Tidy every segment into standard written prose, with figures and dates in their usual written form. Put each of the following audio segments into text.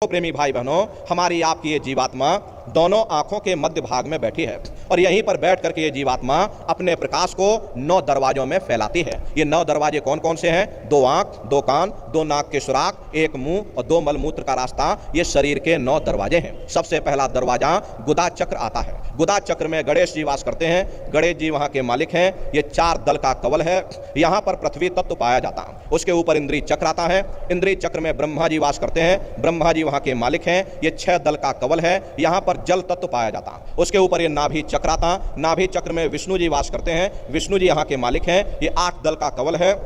तो प्रेमी भाई बहनों, हमारी आपकी ये जीवात्मा दोनों आंखों के मध्य भाग में बैठी है और यहीं पर बैठ करके ये जीवात्मा अपने प्रकाश को 9 दरवाजों में फैलाती है। ये 9 दरवाजे कौन कौन से हैं? 2 आंख, 2 कान, 2 नाक के सुराख, 1 मुंह और 2 मलमूत्र का रास्ता। ये शरीर के 9 दरवाजे हैं। सबसे पहला दरवाजा गुदा चक्र आता है। गुदा चक्र में गणेश जी वास करते हैं। गणेश जी वहां के मालिक हैं। ये 4 दल का कवल है। यहाँ पर पृथ्वी तत्व पाया जाता है। उसके ऊपर इंद्रिय चक्र आता है। इंद्रिय चक्र में ब्रह्मा जी वास करते हैं। ब्रह्मा जी वहां के मालिक हैं। ये 6 दल का कवल है। यहाँ पर जल तत्व पाया जाता है। उसके ऊपर ये नाभि चक्र आता। नाभि चक्र में विष्णु जी वास करते हैं। विष्णु जी यहाँ के मालिक हैं। ये 8 दल का कवल है।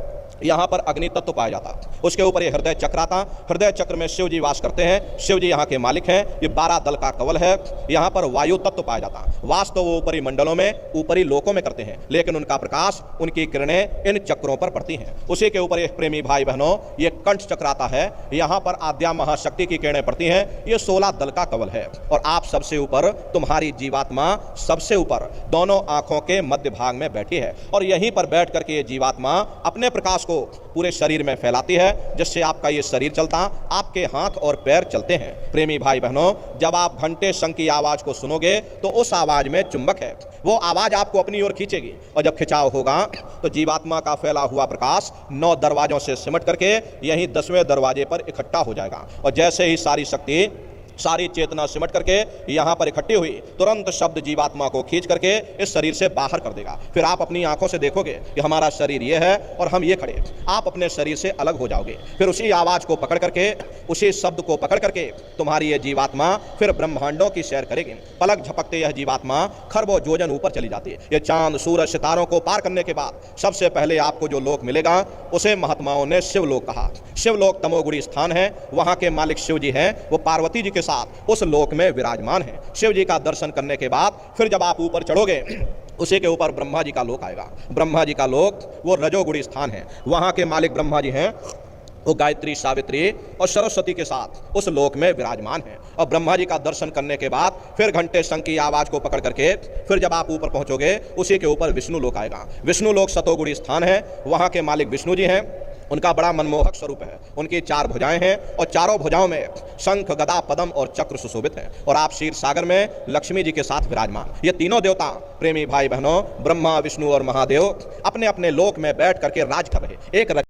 यहाँ पर अग्नि तत्व पाया जाता। उसके ऊपर ये हृदय चक्र आता। हृदय चक्र में शिव जी वास करते हैं। शिव जी यहाँ के मालिक हैं। ये 12 दल का कवल है। यहाँ पर वायु तत्व पाया जाता। वास तो वो ऊपरी मंडलों में, ऊपरी लोकों में करते हैं, लेकिन उनका प्रकाश, उनकी किरणें इन चक्रों पर पड़ती हैं। उसी के ऊपर ये प्रेमी भाई बहनों, ये कंठ चक्र आता है। यहाँ पर आद्या महाशक्ति की किरणें पड़ती हैं। ये 16 दल का कवल है और आप सबसे ऊपर, तुम्हारी जीवात्मा सबसे ऊपर दोनों आंखों के मध्य भाग में बैठी है और यहीं पर बैठ करके ये जीवात्मा अपने प्रकाश को पूरे शरीर में फैलाती है, जिससे आपका ये शरीर चलता, आपके हाथ और पैर चलते हैं। प्रेमी भाई बहनों, जब आप घंटे शंख की आवाज को सुनोगे तो उस आवाज में चुंबक है। वो आवाज आपको अपनी ओर खींचेगी और जब खिंचाव होगा तो जीवात्मा का फैला हुआ प्रकाश 9 दरवाजों से सिमट करके यहीं 10वें दरवाजे पर इकट्ठा हो जाएगा और जैसे ही सारी शक्ति, सारी चेतना सिमट करके यहाँ पर इकट्ठी हुई, तुरंत शब्द जीवात्मा को खींच करके इस शरीर से बाहर कर देगा। फिर आप अपनी आंखों से देखोगे कि हमारा शरीर ये है और हम ये खड़े। आप अपने शरीर से अलग हो जाओगे। फिर उसी आवाज को पकड़ करके, उसी शब्द को पकड़ करके तुम्हारी ये जीवात्मा फिर ब्रह्मांडों की सैर करेगी। पलक झपकते यह जीवात्मा खरबों योजन ऊपर चली जाती है। ये चांद, सूरज, सितारों को पार करने के बाद सबसे पहले आपको जो लोक मिलेगा उसे महात्माओं ने शिवलोक कहा। शिवलोक तमोगुणी स्थान है। वहाँ के मालिक शिव जी हैं। वो पार्वती जी के साथ उस लोक में विराजमान है। शिव जी का दर्शन करने के बाद फिर जब आप ऊपर चढ़ोगे, उसी के ऊपर ब्रह्मा जी का लोक आएगा। ब्रह्मा जी का लोक वो रजोगुणी स्थान है। वहाँ के मालिक ब्रह्मा जी हैं। वो गायत्री, सावित्री और सरस्वती के साथ उस लोक में विराजमान है और ब्रह्मा जी का दर्शन करने के बाद फिर घंटे शंख की आवाज को पकड़ करके फिर जब आप ऊपर पहुंचोगे, उसी के ऊपर विष्णु लोक आएगा। विष्णु लोक सतोगुणी स्थान है। वहाँ के मालिक विष्णु जी हैं। उनका बड़ा मनमोहक स्वरूप है। उनकी 4 भुजाएं हैं और चारों भुजाओं में शंख, गदा, पद्म और चक्र सुशोभित हैं और आप क्षीर सागर में लक्ष्मी जी के साथ विराजमान। ये तीनों देवता, प्रेमी भाई बहनों, ब्रह्मा, विष्णु और महादेव अपने अपने लोक में बैठ करके राज कर रहे। एक